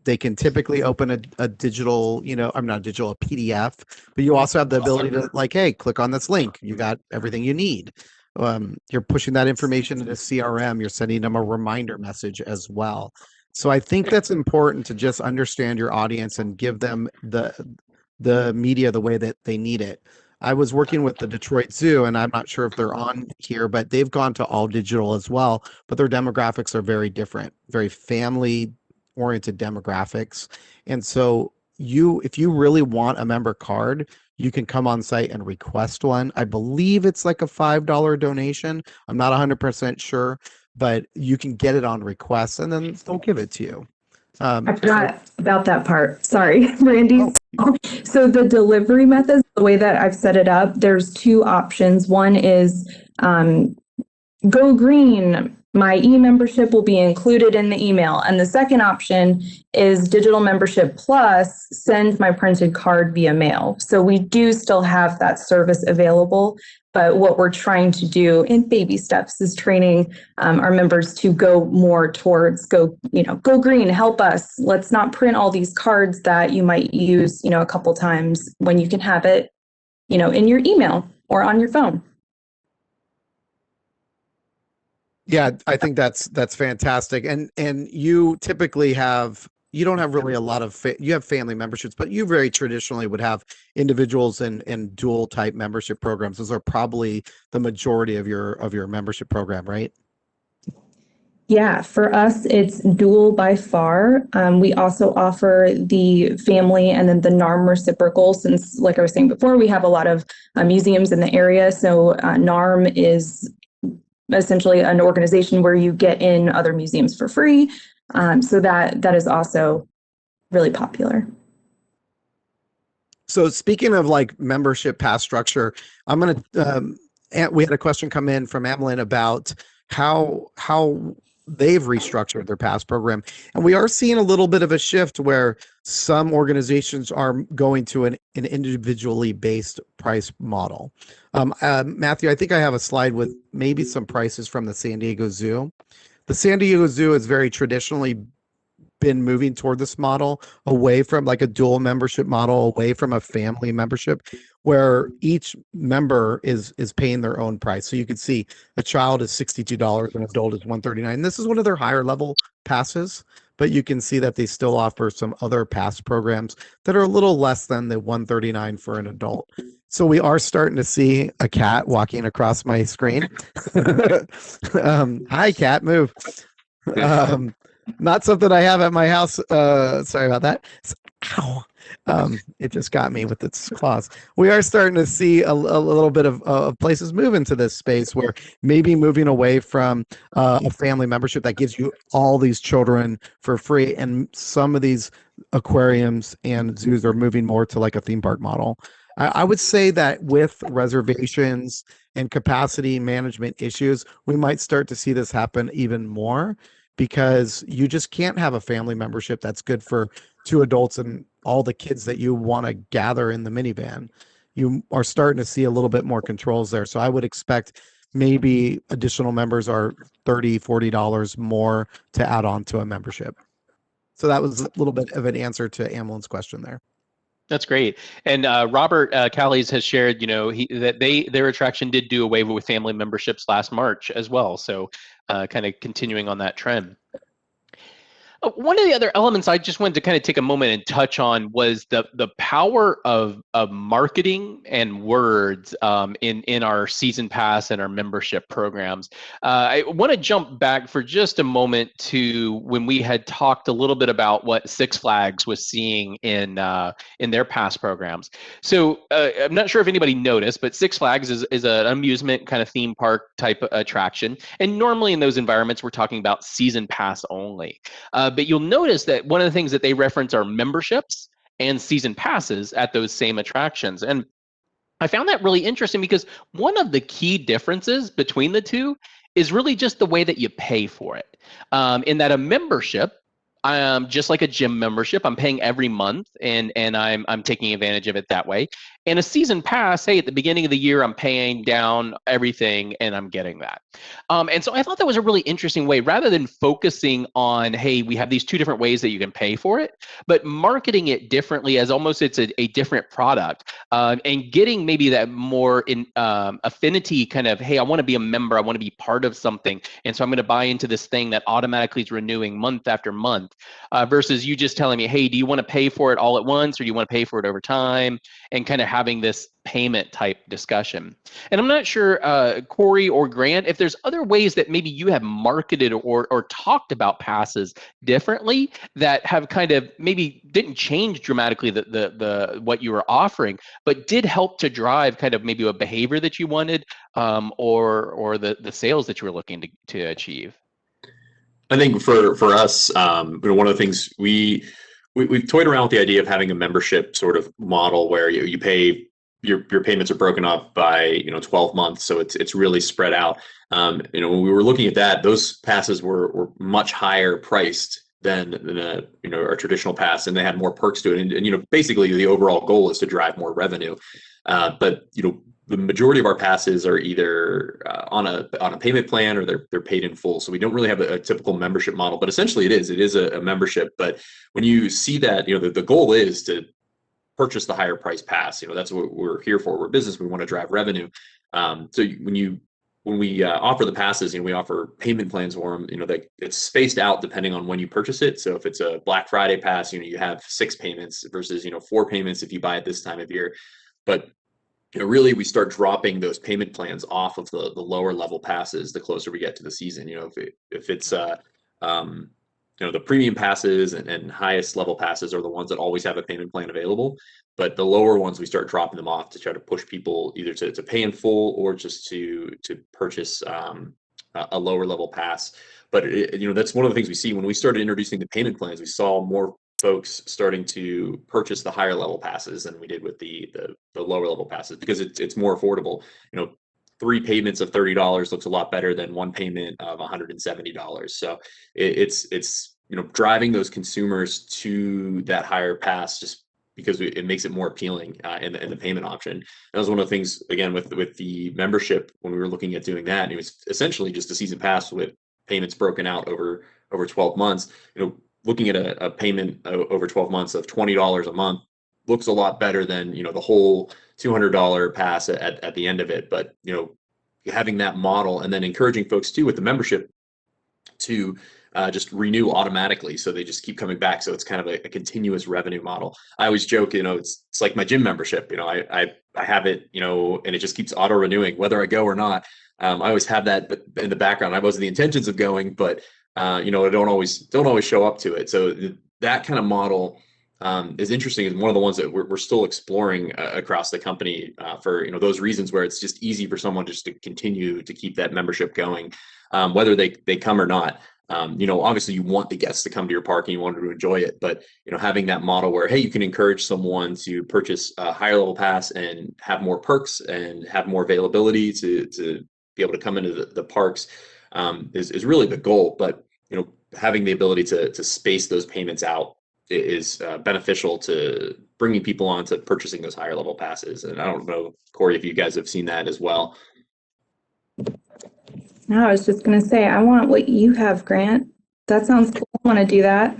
They can typically open a digital, I'm not digital, a PDF, but you also have the ability to hey, click on this link. You got everything you need. You're pushing that information into CRM. You're sending them a reminder message as well. So I think that's important to just understand your audience and give them the media the way that they need it. I was working with the Detroit Zoo, and I'm not sure if they're on here, but they've gone to all digital as well, but their demographics are very different, very family oriented demographics. And so if you really want a member card, you can come on site and request one. I believe it's like a $5 donation. I'm not 100% sure, but you can get it on request and then they'll give it to you. I forgot about that part. Sorry, Randy. Oh. So the delivery methods, the way that I've set it up, there's two options. One is go green. My e-membership will be included in the email. And the second option is digital membership plus send my printed card via mail. So we do still have that service available, but what we're trying to do in baby steps is training our members to go more towards go green, help us. Let's not print all these cards that you might use, a couple times when you can have it, in your email or on your phone. Yeah, I think that's fantastic. And you typically you don't have really a lot of, you have family memberships, but you very traditionally would have individuals and dual type membership programs. Those are probably the majority of your membership program, right? Yeah, for us, it's dual by far. We also offer the family and then the NARM reciprocal, since, like I was saying before, we have a lot of museums in the area. So NARM is essentially an organization where you get in other museums for free. So that is also really popular. So speaking of membership pass structure, I'm going to, we had a question come in from Emlyn about how they've restructured their pass program. And we are seeing a little bit of a shift where some organizations are going to an individually based price model. Matthew, I think I have a slide with maybe some prices from the San Diego Zoo. The San Diego Zoo is very traditionally been moving toward this model, away from like a dual membership model, away from a family membership, where each member is paying their own price. So you can see a child is $62, an adult is $139. This is one of their higher level passes, but you can see that they still offer some other pass programs that are a little less than the $139 for an adult. So we are starting to see a cat walking across my screen. Hi, cat, move. Not something I have at my house. Sorry about that. Ow. It just got me with its claws. We are starting to see a little bit of places move into this space where maybe moving away from a family membership that gives you all these children for free, and some of these aquariums and zoos are moving more to like a theme park model. I would say that with reservations and capacity management issues, we might start to see this happen even more, because you just can't have a family membership that's good for two adults and all the kids that you want to gather in the minivan. You are starting to see a little bit more controls there. So I would expect maybe additional members are $30, $40 more to add on to a membership. So that was a little bit of an answer to Amlin's question there. That's great. And Robert Callies has shared, that their attraction did do away with family memberships last March as well. So kind of continuing on that trend. One of the other elements I just wanted to kind of take a moment and touch on was the power of marketing and words in our season pass and our membership programs. I want to jump back for just a moment to when we had talked a little bit about what Six Flags was seeing in their pass programs. So I'm not sure if anybody noticed, but Six Flags is an amusement kind of theme park type attraction, and normally in those environments we're talking about season pass only. But you'll notice that one of the things that they reference are memberships and season passes at those same attractions. And I found that really interesting because one of the key differences between the two is really just the way that you pay for it. In that a membership, just like a gym membership, I'm paying every month and I'm taking advantage of it that way. And a season pass, hey, at the beginning of the year, I'm paying down everything and I'm getting that. And so I thought that was a really interesting way, rather than focusing on, hey, we have these two different ways that you can pay for it, but marketing it differently as almost it's a different product, and getting maybe that more in affinity kind of, hey, I want to be a member, I want to be part of something. And so I'm going to buy into this thing that automatically is renewing month after month, versus you just telling me, hey, do you want to pay for it all at once or do you want to pay for it over time? And kind of having this payment type discussion. And I'm not sure, Corey or Grant, if there's other ways that maybe you have marketed or talked about passes differently that have kind of maybe didn't change dramatically the what you were offering, but did help to drive kind of maybe a behavior that you wanted, or the sales that you were looking to achieve. I think for us, one of the things we've toyed around with the idea of having a membership sort of model where you pay your payments are broken up by 12 months, so it's really spread out. When we were looking at that, those passes were much higher priced than our traditional pass, and they had more perks to it. And basically the overall goal is to drive more revenue. But the majority of our passes are either on a payment plan or they're paid in full. So we don't really have a typical membership model, but essentially it is a membership. But when you see that, the goal is to purchase the higher price pass. That's what we're here for. We're a business. We want to drive revenue. So when we offer the passes, we offer payment plans for them. That it's spaced out depending on when you purchase it. So if it's a Black Friday pass, you have 6 payments versus 4 payments if you buy it this time of year. But really, we start dropping those payment plans off of the lower level passes the closer we get to the season. If it's the premium passes and highest level passes are the ones that always have a payment plan available, but the lower ones we start dropping them off to try to push people either to pay in full or just to purchase a lower level pass. But that's one of the things we see when we started introducing the payment plans. We saw more folks starting to purchase the higher level passes than we did with the lower level passes, because it's more affordable. 3 payments of $30 looks a lot better than 1 payment of $170. So it's driving those consumers to that higher pass just because it makes it more appealing in the payment option. That was one of the things, again, with the membership when we were looking at doing that. And it was essentially just a season pass with payments broken out over 12 months. looking at a payment over 12 months of $20 a month looks a lot better than, the whole $200 pass at the end of it. But, having that model and then encouraging folks too with the membership to just renew automatically, so they just keep coming back. So it's kind of a continuous revenue model. I always joke, it's like my gym membership. I have it, and it just keeps auto renewing whether I go or not. I always have that in the background. I wasn't the intentions of going, but I don't always show up to it. So that kind of model is interesting. Is one of the ones that we're still exploring across the company for those reasons, where it's just easy for someone just to continue to keep that membership going, whether they come or not. Obviously you want the guests to come to your park and you want them to enjoy it, but having that model where, hey, you can encourage someone to purchase a higher level pass and have more perks and have more availability to be able to come into the parks is really the goal. But having the ability to space those payments out is beneficial to bringing people on to purchasing those higher level passes. And I don't know, Corey, if you guys have seen that as well. No, I was just going to say, I want what you have, Grant. That sounds cool. I want to do that.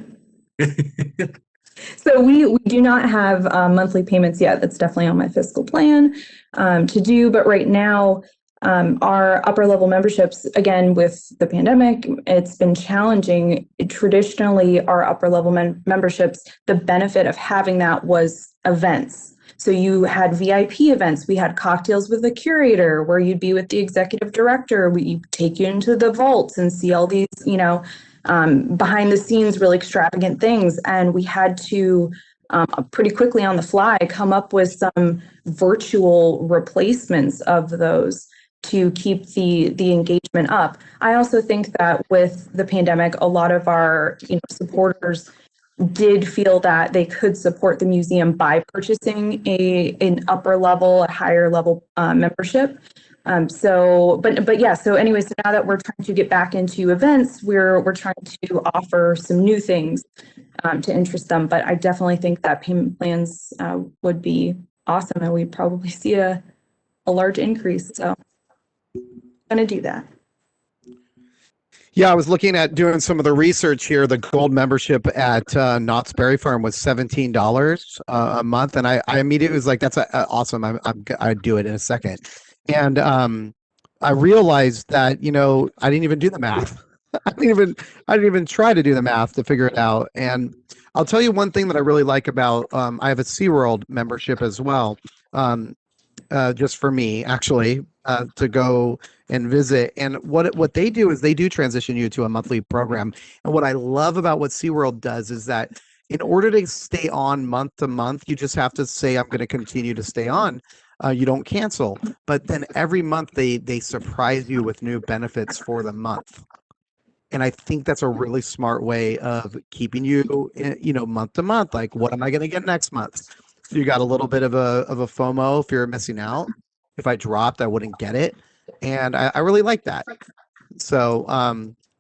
So we do not have monthly payments yet. That's definitely on my fiscal plan to do. But right now, our upper level memberships, again, with the pandemic, it's been challenging. Traditionally, our upper level memberships, the benefit of having that was events. So you had VIP events. We had cocktails with the curator where you'd be with the executive director. We take you into the vaults and see all these, behind the scenes, really extravagant things. And we had to pretty quickly on the fly come up with some virtual replacements of those to keep the engagement up. I also think that with the pandemic, a lot of our supporters did feel that they could support the museum by purchasing an upper level, a higher level membership. So anyways, so now that we're trying to get back into events, we're trying to offer some new things to interest them. But I definitely think that payment plans would be awesome, and we'd probably see a large increase. So I'm going to do that. Yeah, I was looking at doing some of the research here. The gold membership at Knott's Berry Farm was $17 a month, and I immediately was like, "That's awesome! I'd do it in a second." And I realized that I didn't even do the math. I didn't even try to do the math to figure it out. And I'll tell you one thing that I really like about I have a SeaWorld membership as well, just for me actually to go and visit. And what they do is they do transition you to a monthly program. And what I love about what SeaWorld does is that in order to stay on month to month, you just have to say, I'm going to continue to stay on. You don't cancel. But then every month they surprise you with new benefits for the month. And I think that's a really smart way of keeping you, month to month. Like, what am I going to get next month? So you got a little bit of a FOMO if you're missing out. If I dropped, I wouldn't get it. And I really like that. So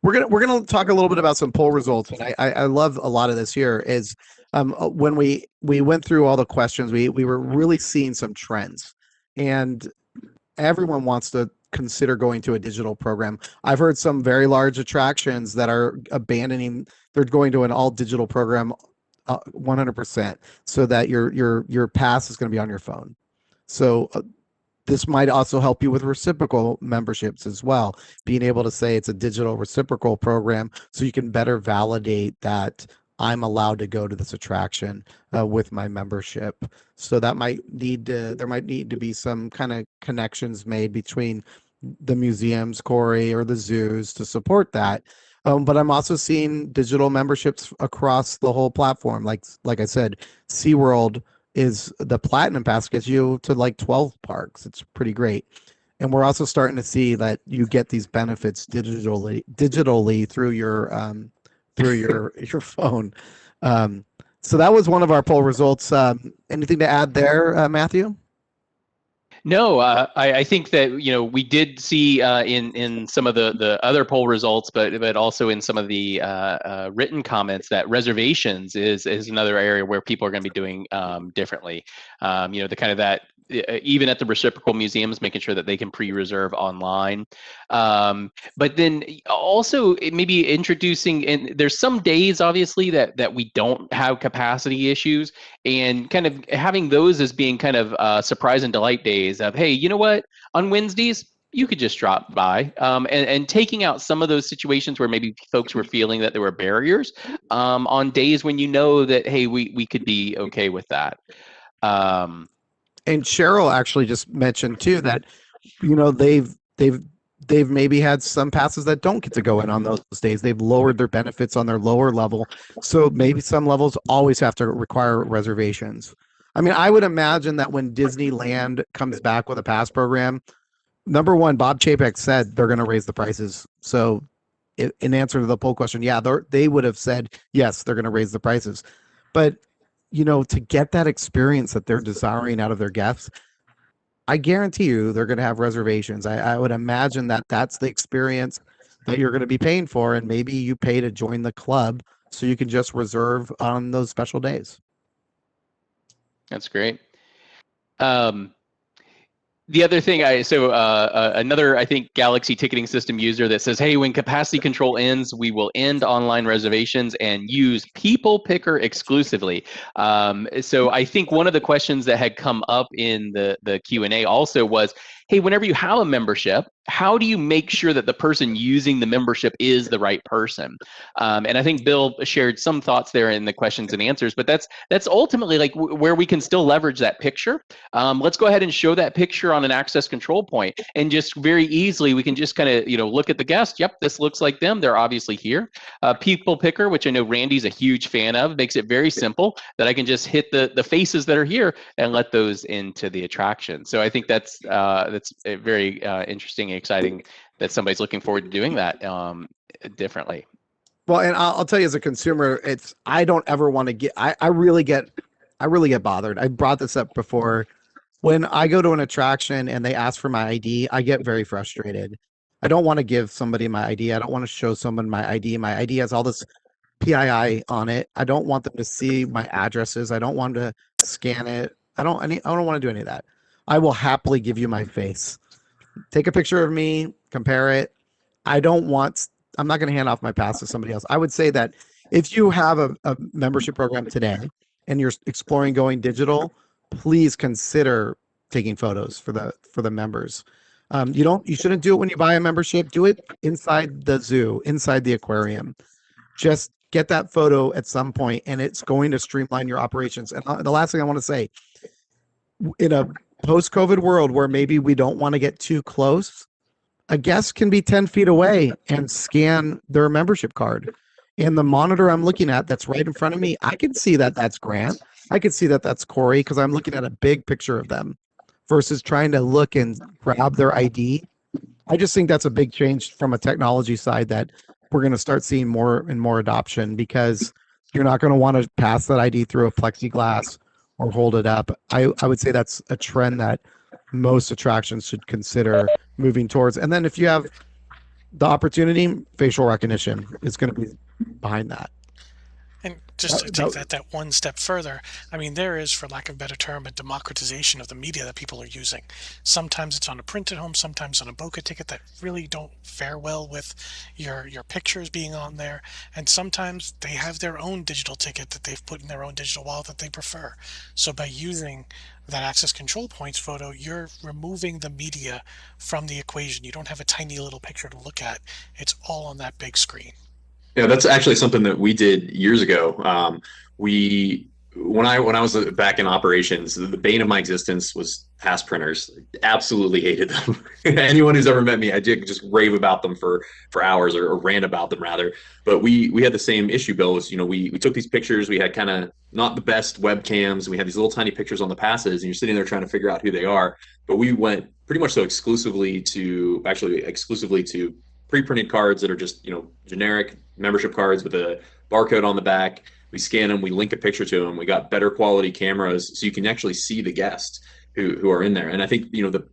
we're gonna talk a little bit about some poll results. And I love a lot of this here is when we went through all the questions, we were really seeing some trends. And everyone wants to consider going to a digital program. I've heard some very large attractions that are they're going to an all digital program 100%, so that your pass is going to be on your phone. So this might also help you with reciprocal memberships as well, being able to say it's a digital reciprocal program, so you can better validate that I'm allowed to go to this attraction with my membership. So that there might need to be some kind of connections made between the museums, Corey, or the zoos to support that. But I'm also seeing digital memberships across the whole platform. Like I said, SeaWorld is the Platinum Pass gets you to like 12 parks. It's pretty great. And we're also starting to see that you get these benefits digitally through your phone. So that was one of our poll results. Anything to add there, Matthew? No, I think that we did see in some of the other poll results, but also in some of the written comments that reservations is another area where people are going to be doing differently. The kind of even at the reciprocal museums, making sure that they can pre-reserve online. But then also maybe introducing, and there's some days obviously that we don't have capacity issues, and kind of having those as being kind of surprise and delight days of, hey, you know what, on Wednesdays, you could just drop by, and taking out some of those situations where maybe folks were feeling that there were barriers on days when you know that, hey, we could be okay with that. And Cheryl actually just mentioned too that, they've maybe had some passes that don't get to go in on those days. They've lowered their benefits on their lower level, so maybe some levels always have to require reservations. I mean, I would imagine that when Disneyland comes back with a pass program, number one, Bob Chapek said they're going to raise the prices. So, in answer to the poll question, yeah, they would have said yes, they're going to raise the prices. But to get that experience that they're desiring out of their guests, I guarantee you they're going to have reservations. I would imagine that that's the experience that you're going to be paying for, and maybe you pay to join the club so you can just reserve on those special days. That's great. The other thing, another, I think, Galaxy ticketing system user that says, hey, when capacity control ends, we will end online reservations and use People Picker exclusively. So I think one of the questions that had come up in the Q&A also was, hey, whenever you have a membership, how do you make sure that the person using the membership is the right person? And I think Bill shared some thoughts there in the questions and answers, but that's ultimately like where we can still leverage that picture. Let's go ahead and show that picture on an access control point, and just very easily we can just kind of look at the guest. Yep, this looks like them. They're obviously here. People Picker, which I know Randy's a huge fan of, makes it very simple that I can just hit the faces that are here and let those into the attraction. So I think that's very interesting and exciting that somebody's looking forward to doing that differently. Well, and I'll tell you, as a consumer, I don't ever want to get. I really get bothered. I brought this up before. When I go to an attraction and they ask for my ID, I get very frustrated. I don't want to give somebody my ID. I don't want to show someone my ID. My ID has all this PII on it. I don't want them to see my addresses. I don't want to scan it. I don't want to do any of that. I will happily give you my face. Take a picture of me, compare it. I'm not going to hand off my pass to somebody else. I would say that if you have a membership program today and you're exploring going digital, please consider taking photos for the members. You shouldn't do it when you buy a membership. Do it inside the zoo, inside the aquarium. Just get that photo at some point, and it's going to streamline your operations. And the last thing I want to say, in a post-COVID world where maybe we don't want to get too close, a guest can be 10 feet away and scan their membership card. And the monitor I'm looking at that's right in front of me, I can see that that's Grant. I can see that that's Corey, because I'm looking at a big picture of them versus trying to look and grab their ID. I just think that's a big change from a technology side that we're going to start seeing more and more adoption, because you're not going to want to pass that ID through a plexiglass or hold it up. I would say that's a trend that most attractions should consider moving towards. And then if you have the opportunity, facial recognition is going to be behind that. And just to take that one step further, I mean, there is, for lack of a better term, a democratization of the media that people are using. Sometimes it's on a print at home, sometimes on a bokeh ticket that really don't fare well with your pictures being on there. And sometimes they have their own digital ticket that they've put in their own digital wallet that they prefer. So by using that access control points photo, you're removing the media from the equation. You don't have a tiny little picture to look at. It's all on that big screen. Yeah, that's actually something that we did years ago. When I was back in operations, the bane of my existence was pass printers. Absolutely hated them. Anyone who's ever met me, I did just rave about them for hours, or rant about them rather. But we had the same issue, Bill. Was we took these pictures. We had kind of not the best webcams. We had these little tiny pictures on the passes, and you're sitting there trying to figure out who they are. But we went pretty much so exclusively to pre-printed cards that are just generic membership cards with a barcode on the back. We scan them, we link a picture to them. We got better quality cameras, so you can actually see the guests who are in there. And I think the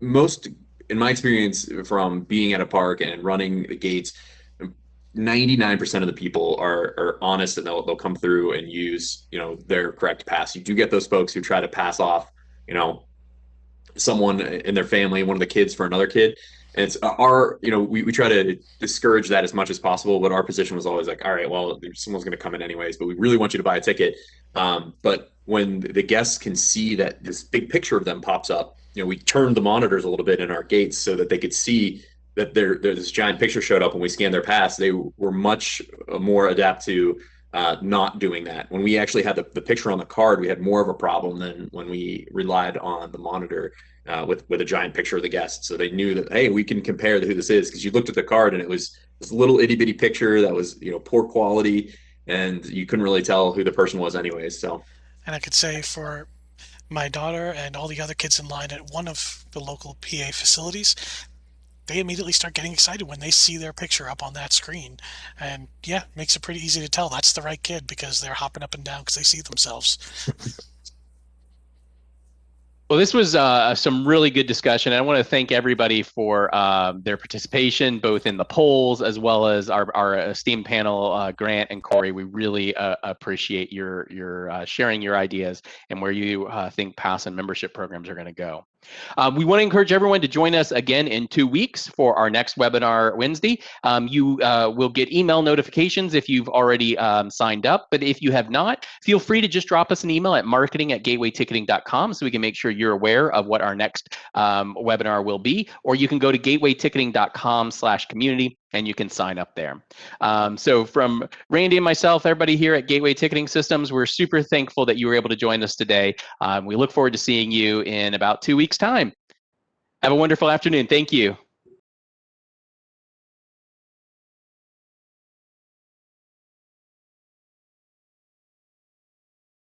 most, in my experience from being at a park and running the gates, 99% of the people are honest, and they'll come through and use their correct pass. You do get those folks who try to pass off someone in their family, one of the kids for another kid. And it's our, we try to discourage that as much as possible. But our position was always like, all right, well, someone's going to come in anyways, but we really want you to buy a ticket. But when the guests can see that this big picture of them pops up, we turned the monitors a little bit in our gates so that they could see that there's this giant picture showed up when we scanned their pass. They were much more adapt to not doing that. When we actually had the picture on the card, we had more of a problem than when we relied on the monitor with a giant picture of the guest. So they knew that, hey, we can compare who this is, because you looked at the card and it was this little itty bitty picture that was poor quality, and you couldn't really tell who the person was anyways. So, and I could say for my daughter and all the other kids in line at one of the local PA facilities, they immediately start getting excited when they see their picture up on that screen. And yeah, it makes it pretty easy to tell that's the right kid, because they're hopping up and down because they see themselves. Well, this was some really good discussion. I want to thank everybody for their participation, both in the polls as well as our esteemed panel, Grant and Corey. We really appreciate your sharing your ideas and where you think pass and membership programs are going to go. We want to encourage everyone to join us again in 2 weeks for our next webinar Wednesday. You will get email notifications if you've already signed up, but if you have not, feel free to just drop us an email at marketing@gatewayticketing.com so we can make sure you're aware of what our next webinar will be, or you can go to gatewayticketing.com/community and you can sign up there. So from Randy and myself, everybody here at Gateway Ticketing Systems, we're super thankful that you were able to join us today. We look forward to seeing you in about 2 weeks' time. Have a wonderful afternoon. Thank you.